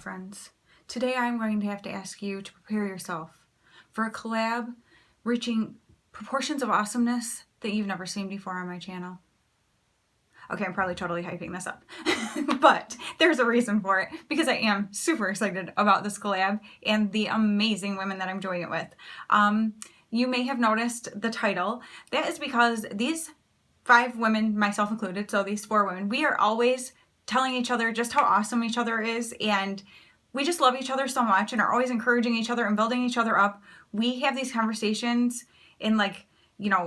friends. Today I'm going to have to ask you to prepare yourself for a collab reaching proportions of awesomeness that you've never seen before on my channel. Okay, I'm probably totally hyping this up, but there's a reason for it because I am super excited about this collab and the amazing women that I'm doing it with. You may have noticed the title. That is because these 5 women, myself included, so these 4 women, we are always telling each other just how awesome each other is, and we just love each other so much and are always encouraging each other and building each other up. We have these conversations in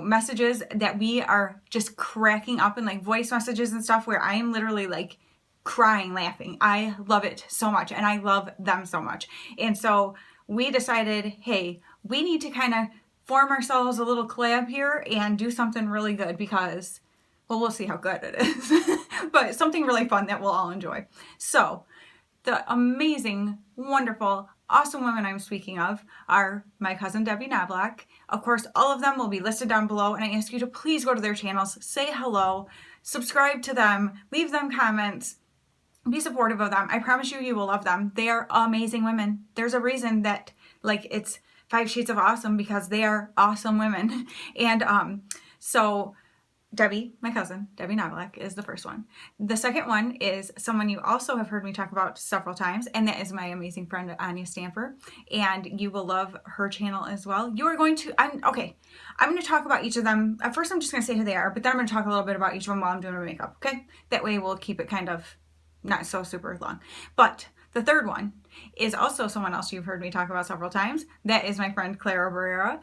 messages that we are just cracking up in, like voice messages and stuff, where I am literally like crying laughing. I love it so much and I love them so much. And so we decided, hey, we need to kind of form ourselves a little collab here and do something really good because, well, we'll see how good it is, but something really fun that we'll all enjoy. So the amazing, wonderful, awesome women I'm speaking of are my cousin Debbie Knobloch. Of course, all of them will be listed down below, and I ask you to please go to their channels, say hello, subscribe to them, leave them comments, be supportive of them. I promise you, you will love them. They are amazing women. There's a reason that it's 5 Shades of Awesome, because they are awesome women. And so Debbie, my cousin, Debbie Knobloch, is the first one. The second one is someone you also have heard me talk about several times, and that is my amazing friend, Anya Stamper, and you will love her channel as well. You are going to, I'm going to talk about each of them. At first, I'm just going to say who they are, but then I'm going to talk a little bit about each of them while I'm doing my makeup, okay? That way we'll keep it kind of not so super long. But the third one is also someone else you've heard me talk about several times. That is my friend Clara Barrera.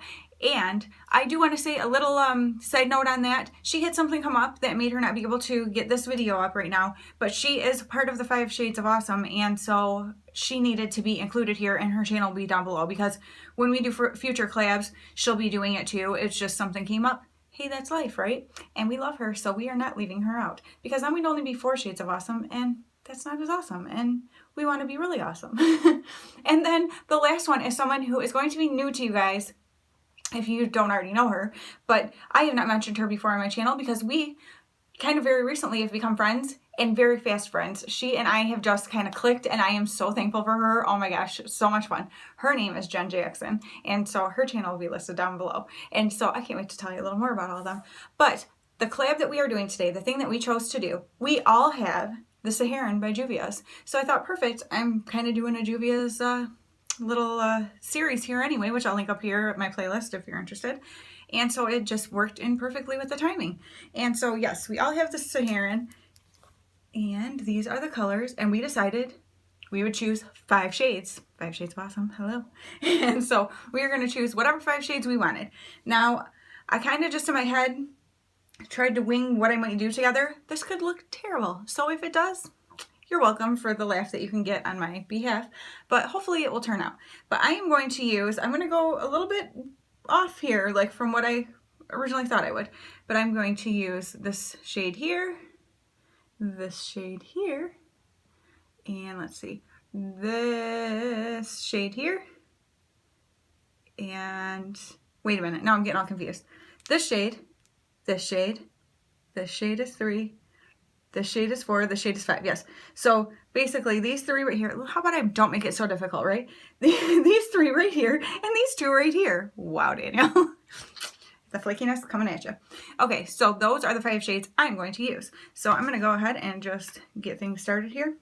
And I do want to say a little side note on that. She had something come up that made her not be able to get this video up right now, but she is part of the 5 Shades of Awesome, and so she needed to be included here, and her channel will be down below, because when we do future collabs, she'll be doing it too. It's just something came up. Hey, that's life, right? And we love her, so we are not leaving her out, because then we'd only be 4 Shades of Awesome, and that's not as awesome, and we want to be really awesome. And then the last one is someone who is going to be new to you guys, if you don't already know her, but I have not mentioned her before on my channel because we kind of very recently have become friends, and very fast friends. She and I have just kind of clicked, and I am so thankful for her. Oh my gosh, so much fun. Her name is Jen Jackson, and so her channel will be listed down below. And so I can't wait to tell you a little more about all of them. But the collab that we are doing today, the thing that we chose to do, we all have the Saharan by Juvia's. So I thought, perfect, I'm kind of doing a Juvia's little series here anyway, which I'll link up here at my playlist if you're interested. And so it just worked in perfectly with the timing. And so yes, we all have the Saharan, and these are the colors, and we decided we would choose 5 shades. 5 Shades of Awesome, hello. And so we are going to choose whatever 5 shades we wanted. Now, I kind of just in my head tried to wing what I might do together. This could look terrible, so if it does, you're welcome for the laugh that you can get on my behalf, but hopefully it will turn out. But I am going to use, I'm going to go a little bit off here, like from what I originally thought I would, but I'm going to use this shade here, this shade here, and let's see, this shade here, and wait a minute, now I'm getting all confused. This shade, this shade, this shade is 3, this shade is 4, this shade is 5, yes. So basically these 3 right here, how about I don't make it so difficult, right? These 3 right here, and these 2 right here. Wow, Danielle. The flakiness coming at you. Okay, so those are the 5 shades I'm going to use. So I'm going to go ahead and just get things started here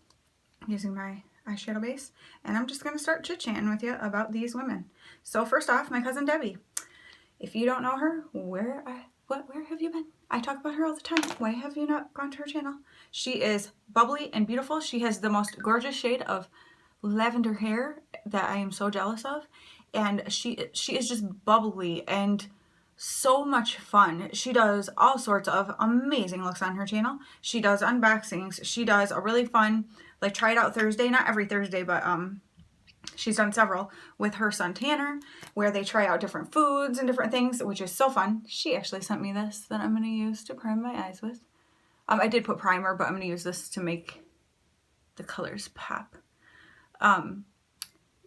using my eyeshadow base. And I'm just going to start chit-chatting with you about these women. So first off, my cousin Debbie. If you don't know her, where have you been? I talk about her all the time. Why have you not gone to her channel? She is bubbly and beautiful. She has the most gorgeous shade of lavender hair that I am so jealous of. And she is just bubbly and so much fun. She does all sorts of amazing looks on her channel. She does unboxings. She does a really fun, like, Try It Out Thursday. Not every Thursday, but she's done several with her son Tanner, where they try out different foods and different things, which is so fun. She actually sent me this that I'm going to use to prime my eyes with. I did put primer, but I'm going to use this to make the colors pop.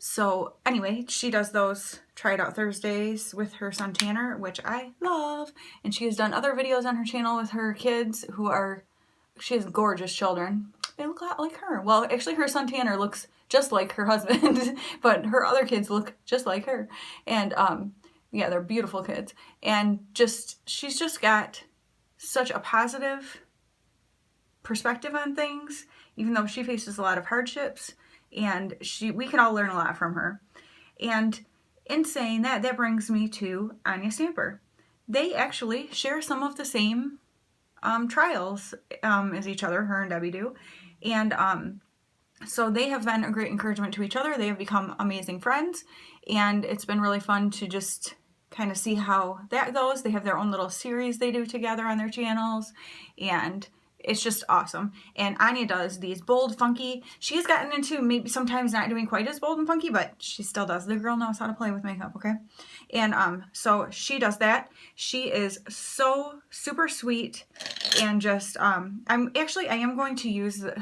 So anyway, she does those Try It Out Thursdays with her son Tanner, which I love. And she has done other videos on her channel with her kids she has gorgeous children. they look a lot like her. Well, actually her son Tanner looks just like her husband, but her other kids look just like her. And yeah, they're beautiful kids. And she's just got such a positive perspective on things, even though she faces a lot of hardships, and we can all learn a lot from her. And in saying that, that brings me to Anya Stamper. They actually share some of the same trials as each other, her and Debbie do. And so they have been a great encouragement to each other. They have become amazing friends, and it's been really fun to just kind of see how that goes. They have their own little series they do together on their channels, and it's just awesome. And Anya does these bold, funky. She has gotten into maybe sometimes not doing quite as bold and funky, but she still does. The girl knows how to play with makeup, okay? And so she does that. She is so super sweet, and just I am going to use the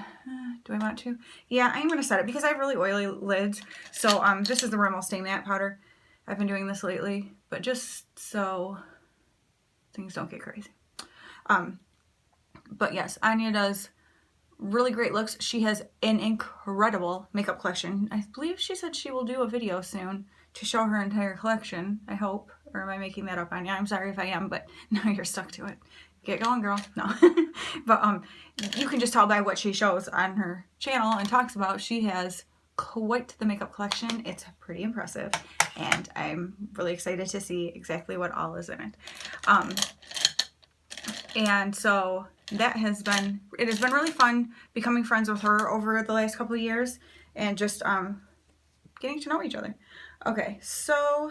do I want to? Yeah, I am going to set it because I have really oily lids. So this is the Rimmel Stay Matte powder. I've been doing this lately, but just so things don't get crazy. But yes, Anya does really great looks. She has an incredible makeup collection. I believe she said she will do a video soon to show her entire collection, I hope. Or am I making that up, Anya? I'm sorry if I am, but now you're stuck to it. Get going, girl. No. But you can just tell by what she shows on her channel and talks about. She has quite the makeup collection. It's pretty impressive, and I'm really excited to see exactly what all is in it. And so it has been really fun becoming friends with her over the last couple of years, and just getting to know each other. Okay, so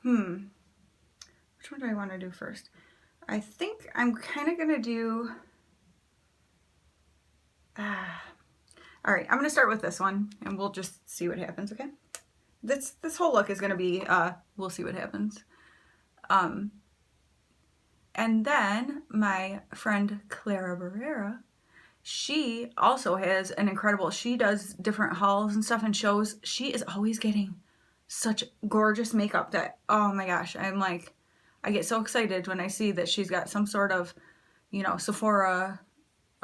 which one do I want to do first? I think I'm kind of gonna do all right, I'm gonna start with this one, and we'll just see what happens. Okay, this whole look is gonna be we'll see what happens. And then my friend Clara Barrera, she also has an incredible, she does different hauls and stuff and shows. She is always getting such gorgeous makeup that, oh my gosh, I'm like, I get so excited when I see that she's got some sort of, you know, Sephora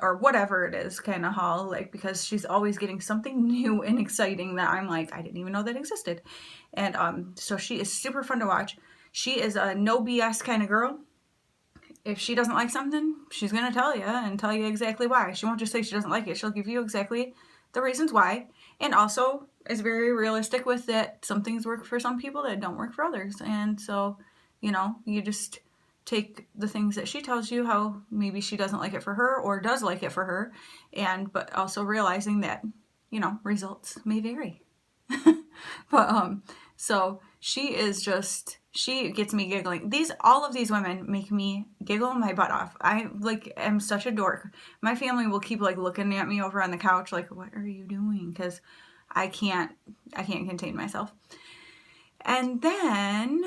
or whatever it is kind of haul, like, because she's always getting something new and exciting that I'm like, I didn't even know that existed. And so she is super fun to watch. She is a no BS kind of girl. If she doesn't like something, she's going to tell you and tell you exactly why. She won't just say she doesn't like it. She'll give you exactly the reasons why. And also is very realistic with that some things work for some people that don't work for others. And so, you know, you just take the things that she tells you, how maybe she doesn't like it for her or does like it for her. But also realizing that, you know, results may vary. But so she is just, she gets me giggling. All of these women make me giggle my butt off. I like am such a dork. My family will keep like looking at me over on the couch like, what are you doing? Because I can't contain myself. And then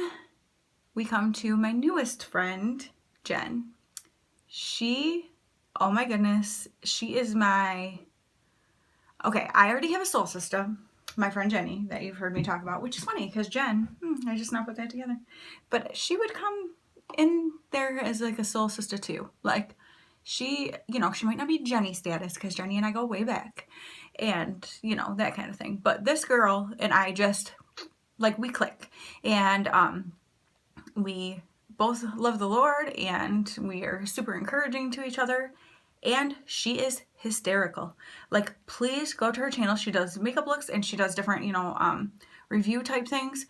we come to my newest friend, Jen. She, oh my goodness, she is my, okay, I already have a soul sister, my friend Jenny, that you've heard me talk about, which is funny because Jen, I just now put that together. But she would come in there as like a soul sister too. Like she, you know, she might not be Jenny status because Jenny and I go way back and, you know, that kind of thing. But this girl and I just, like, we click. And we both love the Lord and we are super encouraging to each other. And she is hysterical. Like, please go to her channel. She does makeup looks and she does different, you know, review type things.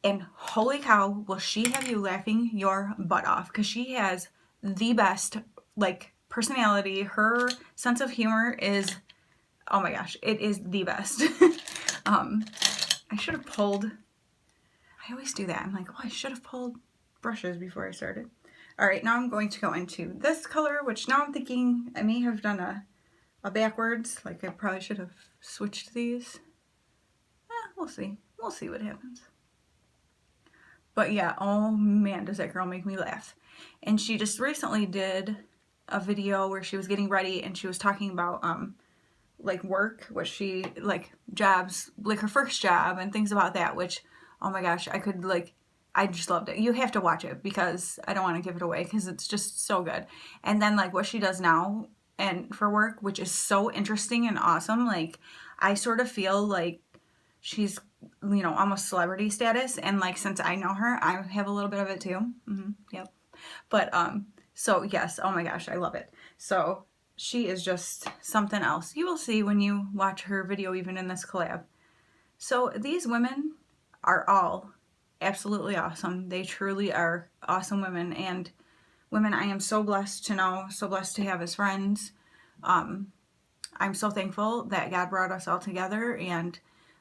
And holy cow, will she have you laughing your butt off, because she has the best, like, personality. Her sense of humor is, oh my gosh, it is the best. I should have pulled, I always do that. I'm like, oh, I should have pulled brushes before I started. All right, now I'm going to go into this color, which now I'm thinking I may have done a backwards. Like, I probably should have switched these. We'll see. We'll see what happens. But yeah, oh man, does that girl make me laugh. And she just recently did a video where she was getting ready and she was talking about, like, work, what she, like, jobs, like her first job and things about that, which, oh my gosh, I could, like, I just loved it. You have to watch it because I don't want to give it away because it's just so good. And then, like, what she does now, and for work, which is so interesting and awesome. Like, I sort of feel like she's, you know, almost celebrity status, and like, since I know her, I have a little bit of it too. Yep. But so yes, oh my gosh, I love it. So she is just something else. You will see when you watch her video, even in this collab. So these women are all absolutely awesome. They truly are awesome women, and women I am so blessed to know, so blessed to have as friends. I'm so thankful that God brought us all together, and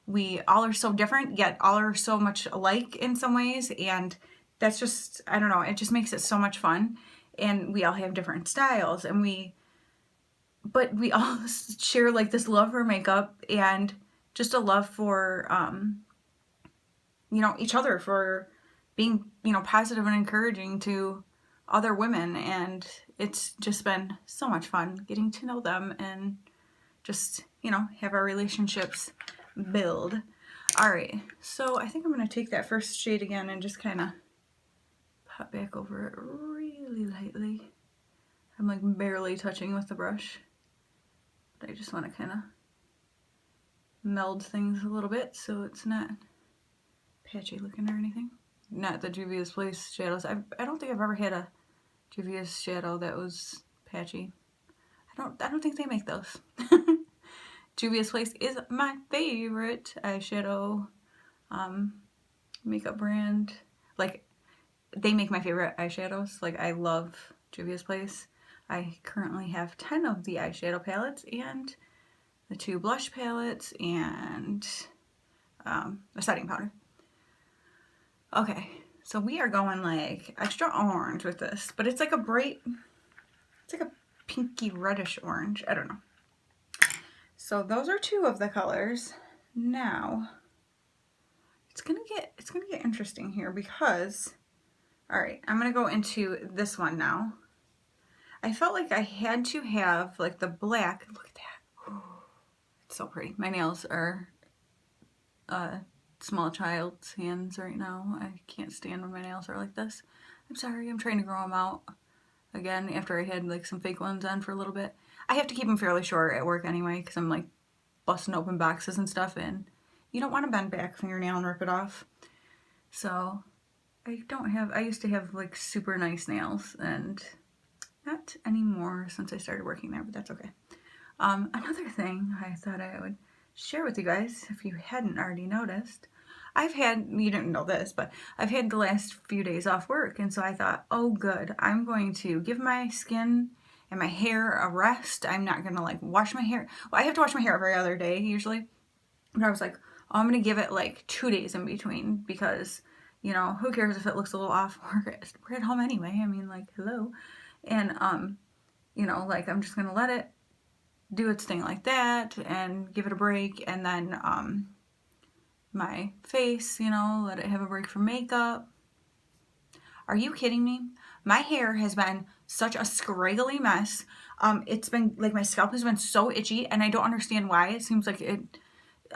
we all are so different, yet all are so much alike in some ways, and that's just, I don't know, it just makes it so much fun. And we all have different styles, and but we all share like this love for makeup and just a love for, you know, each other, for being, you know, positive and encouraging to other women. And it's just been so much fun getting to know them and just, you know, have our relationships build. All right, so I think I'm going to take that first shade again and just kind of pop back over it really lightly. I'm like barely touching with the brush. But I just want to kind of meld things a little bit so it's not patchy looking or anything. Not the Juvia's Place shadows. I don't think I've ever had a Juvia's shadow that was patchy. I don't think they make those. Juvia's Place is my favorite eyeshadow makeup brand. Like, they make my favorite eyeshadows. Like, I love Juvia's Place. I currently have 10 of the eyeshadow palettes and the 2 blush palettes and a setting powder. Okay, so we are going like extra orange with this, but it's like a bright, it's like a pinky reddish orange. I don't know. So those are 2 of the colors. Now it's gonna get interesting here because, all right, I'm gonna go into this one now. I felt like I had to have like the black. Look at that. Ooh, it's so pretty. My nails are small child's hands right now. I can't stand when my nails are like this. I'm sorry, I'm trying to grow them out again after I had like some fake ones on for a little bit. I have to keep them fairly short at work anyway because I'm like busting open boxes and stuff, and you don't want to bend back fingernail and rip it off. So I used to have like super nice nails, and not anymore since I started working there, but that's okay. Another thing I thought I would share with you guys, if you hadn't already noticed, you didn't know this, but I've had the last few days off work, and so I thought, oh good, I'm going to give my skin and my hair a rest. I'm not gonna like wash my hair. Well, I have to wash my hair every other day usually, but I was like, oh, I'm gonna give it like 2 days in between because, you know, who cares if it looks a little off? We're at home anyway. I mean, like, hello. And you know, like, I'm just gonna let it do its thing like that and give it a break. And then my face, you know, let it have a break from makeup. Are you kidding me? My hair has been such a scraggly mess. It's been like, my scalp has been so itchy, and I don't understand why. It seems like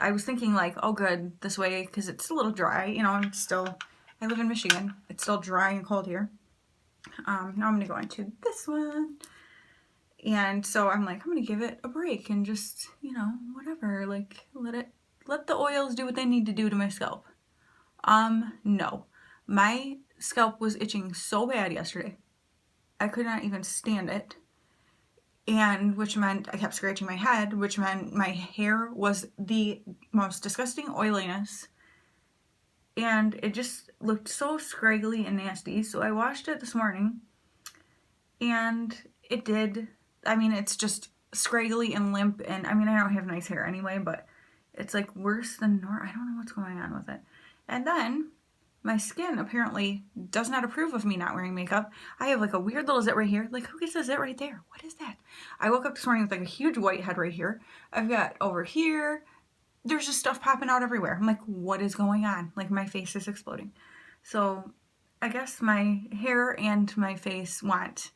I was thinking like, oh good, this way, because it's a little dry, you know. I live in Michigan. It's still dry and cold here. Now I'm gonna go into this one. And so I'm like, I'm gonna give it a break and just, you know, whatever, like, let the oils do what they need to do to my scalp. No. My scalp was itching so bad yesterday. I could not even stand it. And which meant I kept scratching my head, which meant my hair was the most disgusting oiliness. And it just looked so scraggly and nasty. So I washed it this morning, and it did. I mean, it's just scraggly and limp, and I mean, I don't have nice hair anyway, but it's like worse than normal. I don't know what's going on with it. And then my skin apparently does not approve of me not wearing makeup. I have like a weird little zit right here. Like, who gets a zit right there? What is that? I woke up this morning with like a huge white head right here. I've got over here. There's just stuff popping out everywhere. I'm like, what is going on? Like, my face is exploding. So I guess my hair and my face want,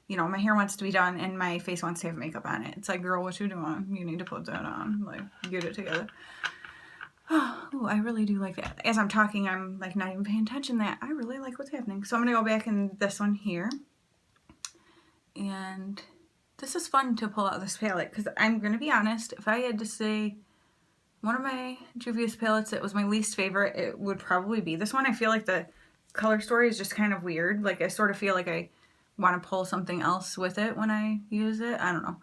you know, my hair wants to be done and my face wants to have makeup on it. It's like, girl, what you doing? You need to put that on. Like, get it together. Oh, I really do like that. As I'm talking, I'm like not even paying attention to that. I really like what's happening. So I'm going to go back in this one here. And this is fun to pull out this palette, because I'm going to be honest, if I had to say one of my Juvia's palettes that was my least favorite, it would probably be this one. I feel like the color story is just kind of weird. Like, I sort of feel like I want to pull something else with it when I use it. I don't know.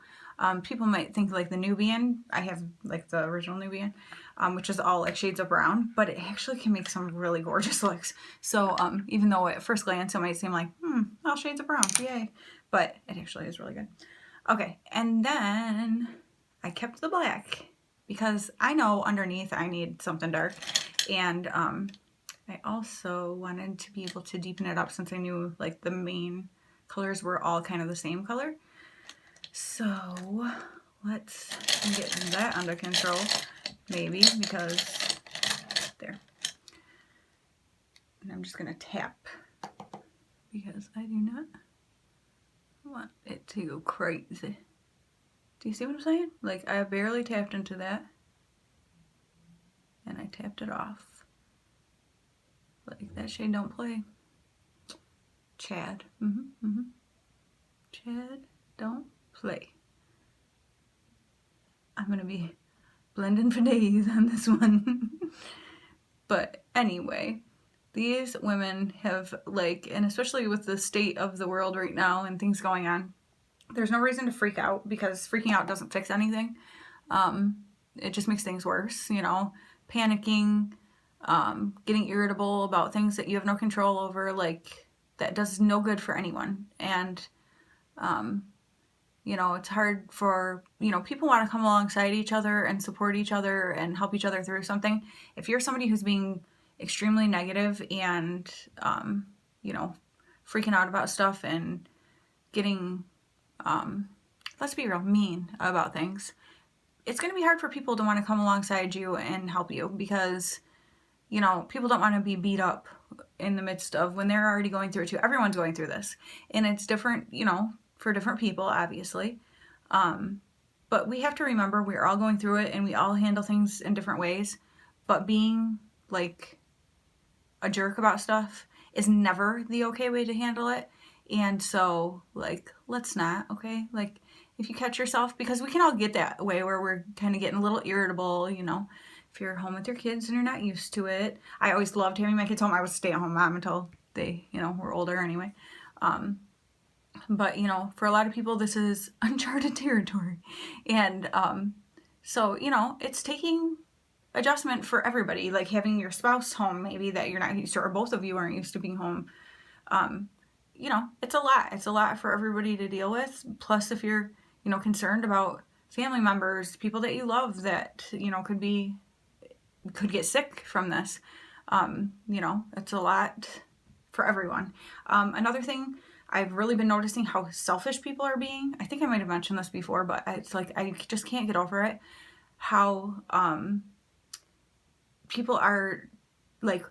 People might think like the Nubian. I have like the original Nubian, which is all like shades of brown, but it actually can make some really gorgeous looks. So even though at first glance it might seem like, all shades of brown, yay. But it actually is really good. Okay, and then I kept the black because I know underneath I need something dark. And I also wanted to be able to deepen it up since I knew like the main colors were all kind of the same color. So let's get that under control, maybe, because there. And I'm just gonna tap because I do not want it to go crazy. Do you see what I'm saying? Like, I barely tapped into that and I tapped it off. Like, that shade don't play. Chad. Chad don't play. I'm gonna be blending for days on this one. But anyway, these women have, like, and especially with the state of the world right now and things going on, there's no reason to freak out, because freaking out doesn't fix anything. It just makes things worse, you know, panicking, getting irritable about things that you have no control over, like, that does no good for anyone. And you know, it's hard for, you know, people want to come alongside each other and support each other and help each other through something. If you're somebody who's being extremely negative and, you know, freaking out about stuff and getting, let's be real, mean about things, it's going to be hard for people to want to come alongside you and help you, because, you know, people don't want to be beat up in the midst of when they're already going through it too. Everyone's going through this, and it's different, you know, for different people, obviously. But we have to remember we're all going through it and we all handle things in different ways. But being like a jerk about stuff is never the okay way to handle it. And so, like, let's not, okay? Like, if you catch yourself, because we can all get that way where we're kind of getting a little irritable, you know, if you're home with your kids and you're not used to it. I always loved having my kids home. I was a stay-at-home mom until they, you know, were older anyway. But, you know, for a lot of people, this is uncharted territory. And so, you know, it's taking adjustment for everybody, like having your spouse home, maybe that you're not used to, or both of you aren't used to being home. You know, it's a lot. It's a lot for everybody to deal with. Plus, if you're, you know, concerned about family members, people that you love that, you know, could get sick from this, you know, it's a lot for everyone. Another thing, I've really been noticing how selfish people are being. I think I might have mentioned this before, but it's like, I just can't get over it. How people are like,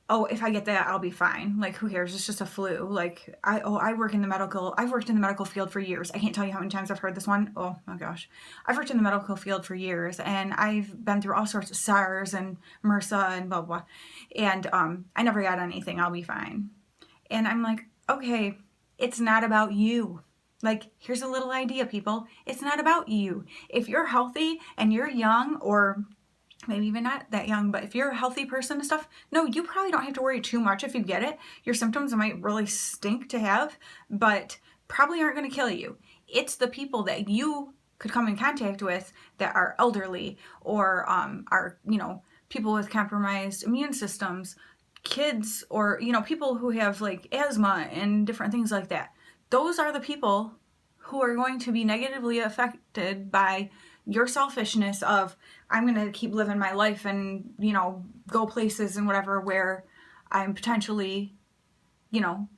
oh, if I get that, I'll be fine. Like, who cares? It's just a flu. Like, I've worked in the medical field for years. I can't tell you how many times I've heard this one. Oh my gosh. I've worked in the medical field for years, and I've been through all sorts of SARS and MRSA and blah, blah. And I never got anything. I'll be fine. And I'm like, okay, it's not about you. Like, here's a little idea, people. It's not about you. If you're healthy and you're young, or maybe even not that young, but if you're a healthy person and stuff, no, you probably don't have to worry too much if you get it. Your symptoms might really stink to have, but probably aren't going to kill you. It's the people that you could come in contact with that are elderly, or are, you know, people with compromised immune systems, kids, or, you know, people who have like asthma and different things like that. Those are the people who are going to be negatively affected by your selfishness of, I'm going to keep living my life and, you know, go places and whatever where I'm potentially, you know,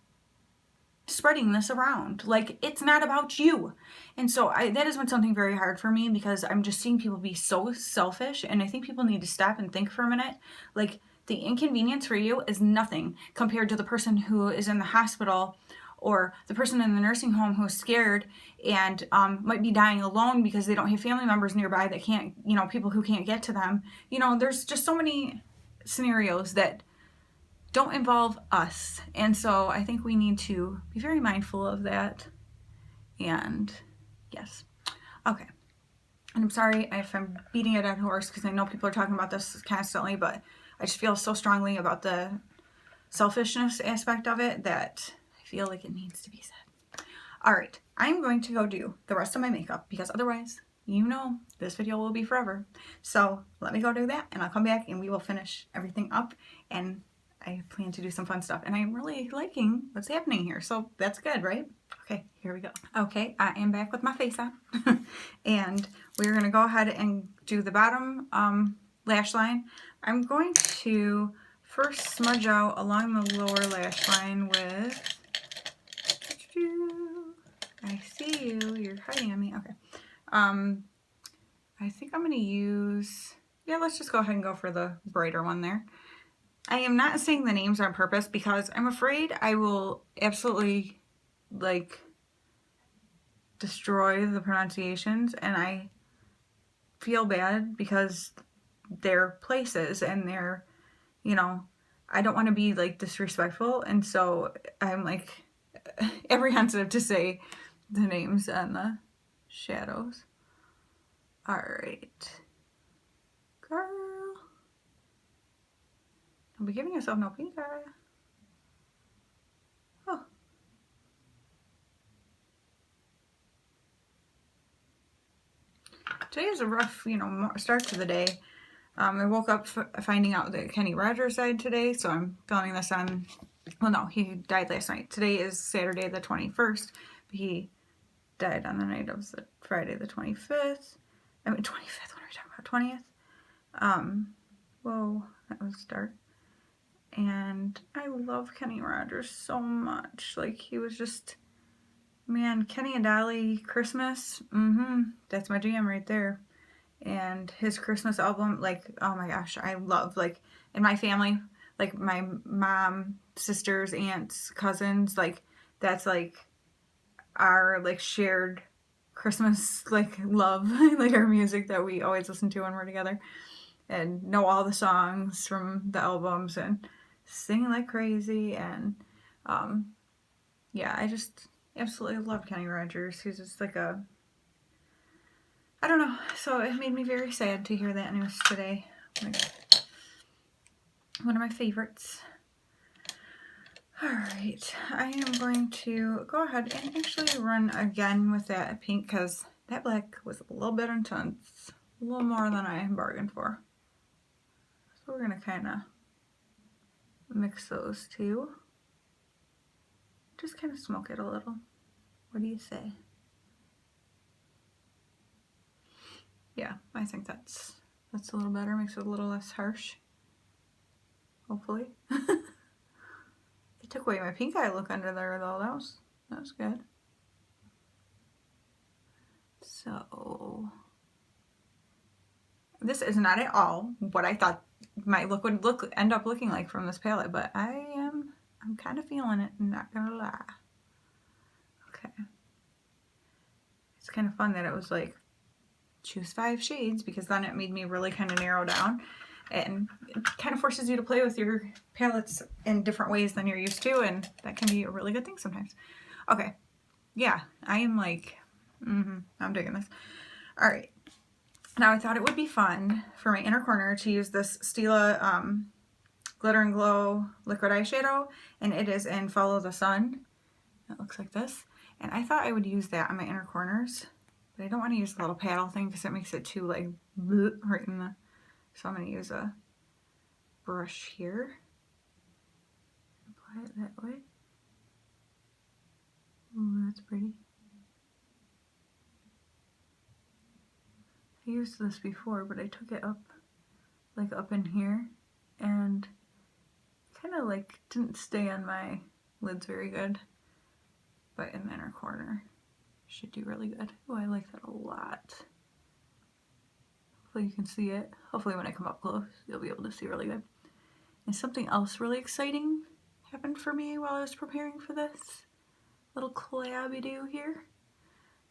spreading this around. Like, it's not about you. And so that has been something very hard for me, because I'm just seeing people be so selfish, and I think people need to stop and think for a minute. Like, the inconvenience for you is nothing compared to the person who is in the hospital, or the person in the nursing home who's scared and might be dying alone because they don't have family members nearby that can't, you know, people who can't get to them. You know, there's just so many scenarios that don't involve us. And so I think we need to be very mindful of that and Yes. Okay. And I'm sorry if I'm beating a dead horse because I know people are talking about this constantly, but I just feel so strongly about the selfishness aspect of it that I feel like it needs to be said. All right, I'm going to go do the rest of my makeup because otherwise, you know, this video will be forever. So let me go do that and I'll come back and we will finish everything up, and I plan to do some fun stuff and I'm really liking what's happening here. So that's good, right? Okay, here we go. Okay, I am back with my face on and we're gonna go ahead and do the bottom lash line. I'm going to first smudge out along the lower lash line with, I see you, you're hiding on me, okay. I think I'm gonna use, yeah, let's just go ahead and go for the brighter one there. I am not saying the names on purpose because I'm afraid I will absolutely, like, destroy the pronunciations, and I feel bad because they're places and they're, you know, I don't want to be like disrespectful, and so I'm like apprehensive to say the names and the shadows. All right, girl, don't be giving yourself no pink eye. Oh. Today is a rough, you know, start to the day. I woke up finding out that Kenny Rogers died today, so I'm filming this on, well, no, he died last night. Today is Saturday the 21st, but he died on the night of the Friday the 25th. I mean, 25th, what are we talking about, 20th? Whoa, that was dark. And I love Kenny Rogers so much. Like, he was just, man, Kenny and Dolly Christmas, that's my jam right there. And his Christmas album, like, oh my gosh, I love, like, in my family, like, my mom, sisters, aunts, cousins, like, that's, like, our, like, shared Christmas, like, love, like, our music that we always listen to when we're together, and know all the songs from the albums, and singing like crazy, and, yeah, I just absolutely love Kenny Rogers. He's just, like, a, I don't know, so it made me very sad to hear that news today. Like, one of my favorites. Alright, I am going to go ahead and actually run again with that pink because that black was a little bit intense. A little more than I bargained for. So we're going to kind of mix those two. Just kind of smoke it a little. What do you say? Yeah, I think that's a little better. Makes it a little less harsh. Hopefully. It took away my pink eye look under there though. That was good. So this is not at all what I thought my look would end up looking like from this palette, but I'm kind of feeling it, not gonna lie. Okay. It's kind of fun that it was like choose 5 shades because then it made me really kind of narrow down, and it kind of forces you to play with your palettes in different ways than you're used to, and that can be a really good thing sometimes. Okay, yeah, I am like, I'm digging this. All right, now I thought it would be fun for my inner corner to use this Stila Glitter and Glow liquid eyeshadow, and it is in Follow the Sun. It looks like this, and I thought I would use that on my inner corners. But I don't want to use the little paddle thing because it makes it too like right in the, so I'm going to use a brush here. Apply it that way. Ooh, that's pretty. I used this before, but I took it up, like up in here, and kind of like didn't stay on my lids very good. But in the inner corner, should do really good. Oh, I like that a lot. Hopefully you can see it. Hopefully when I come up close, you'll be able to see really good. And something else really exciting happened for me while I was preparing for this little collab-y-do here,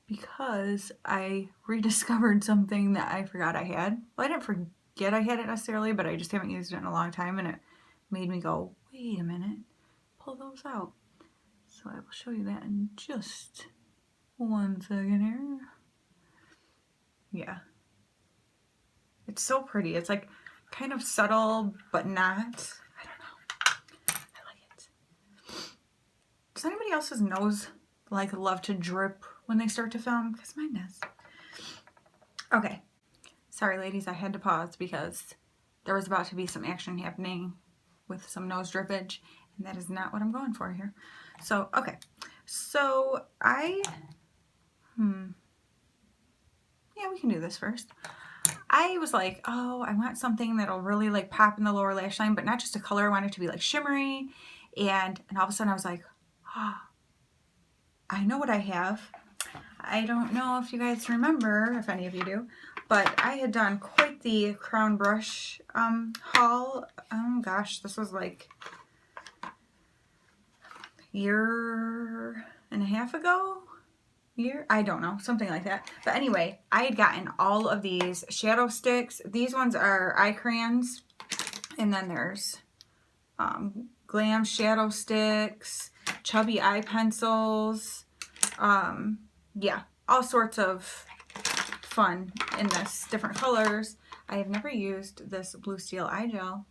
because I rediscovered something that I forgot I had. Well, I didn't forget I had it necessarily, but I just haven't used it in a long time, and it made me go, wait a minute, pull those out. So I will show you that in just 1 second here. Yeah. It's so pretty. It's like kind of subtle, but not. I don't know. I like it. Does anybody else's nose like love to drip when they start to film? Because mine does. Okay. Sorry, ladies, I had to pause because there was about to be some action happening with some nose drippage, and that is not what I'm going for here. So, okay. So, yeah, we can do this first. I was like, oh, I want something that'll really like pop in the lower lash line, but not just a color. I want it to be like shimmery. And all of a sudden I was like, oh, I know what I have. I don't know if you guys remember, if any of you do, but I had done quite the crown brush haul. Oh gosh, this was like a year and a half ago. I don't know, something like that. But anyway, I had gotten all of these shadow sticks. These ones are eye crayons. And then there's Glam shadow sticks, chubby eye pencils. Yeah, all sorts of fun in this, different colors. I have never used this blue steel eye gel.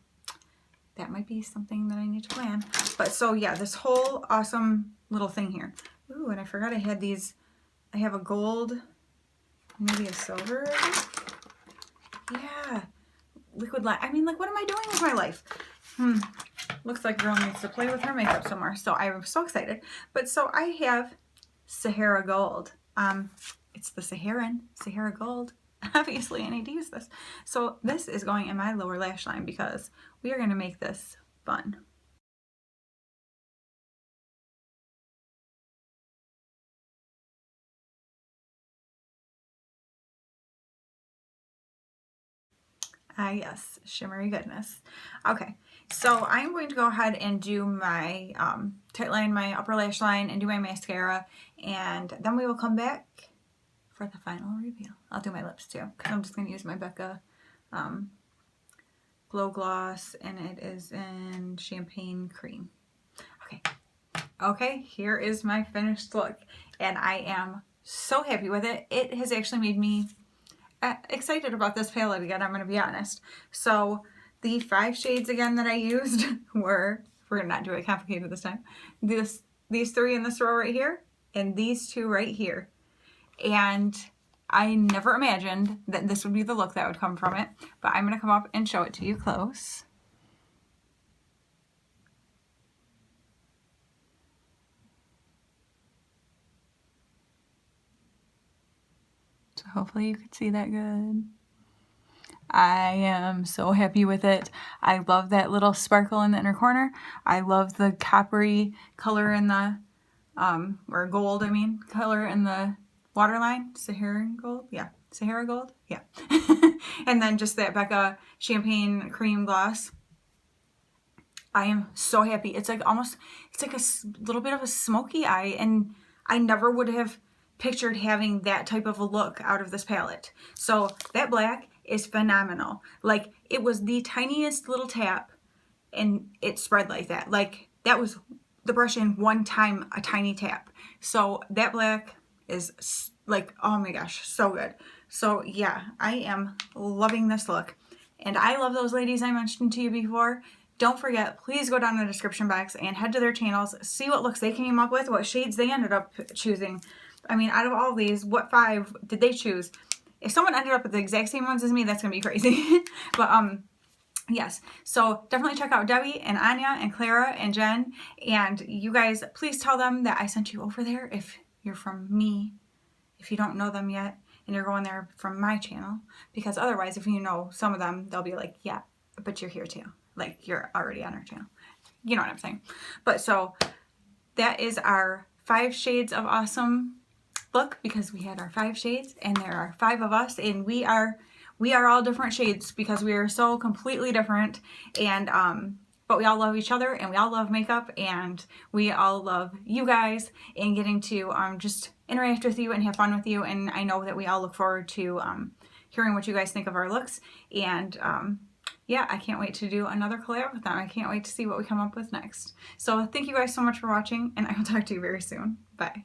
That might be something that I need to plan. But so yeah, this whole awesome little thing here. Ooh, and I forgot I had these. I have a gold, maybe a silver. Yeah, liquid light. I mean, like, what am I doing with my life? Looks like girl needs to play with her makeup somewhere. So I was so excited. But so I have Sahara Gold. It's the Saharan, Sahara Gold. Obviously, I need to use this. So this is going in my lower lash line because we are going to make this fun. Ah, yes, shimmery goodness. Okay, so I'm going to go ahead and do my tightline, my upper lash line, and do my mascara, and then we will come back for the final reveal. I'll do my lips too, because I'm just going to use my Becca Glow Gloss, and it is in Champagne Cream. Okay, here is my finished look, and I am so happy with it. It has actually made me excited about this palette again, I'm going to be honest. So the 5 shades again that I used were, we're not doing it complicated this time, these 3 in this row right here, and these 2 right here. And I never imagined that this would be the look that would come from it, but I'm going to come up and show it to you close. So hopefully you could see that good. I am so happy with it. I love that little sparkle in the inner corner. I love the coppery color in the, or gold, I mean, color in the waterline. Saharan gold? Yeah. Sahara gold? Yeah. And then just that Becca Champagne Cream Gloss. I am so happy. It's like almost, it's like a little bit of a smoky eye, and I never would have pictured having that type of a look out of this palette. So that black is phenomenal. Like, it was the tiniest little tap and it spread like that. Like, that was the brush in one time, a tiny tap. So that black is like, oh my gosh, so good. So yeah, I am loving this look. And I love those ladies I mentioned to you before. Don't forget, please go down in the description box and head to their channels, see what looks they came up with, what shades they ended up choosing. I mean, out of all these, what 5 did they choose? If someone ended up with the exact same ones as me, that's going to be crazy. But, yes. So definitely check out Debbie and Anya and Clara and Jen. And you guys, please tell them that I sent you over there if you're from me, if you don't know them yet, and you're going there from my channel. Because otherwise, if you know some of them, they'll be like, yeah, but you're here too. Like, you're already on our channel. You know what I'm saying? But so that is our 5 shades of awesome look, because we had our 5 shades and there are 5 of us, and we are all different shades because we are so completely different. And but we all love each other, and we all love makeup, and we all love you guys and getting to just interact with you and have fun with you. And I know that we all look forward to hearing what you guys think of our looks. And yeah, I can't wait to do another collab with them. I can't wait to see what we come up with next. So thank you guys so much for watching, and I will talk to you very soon. Bye.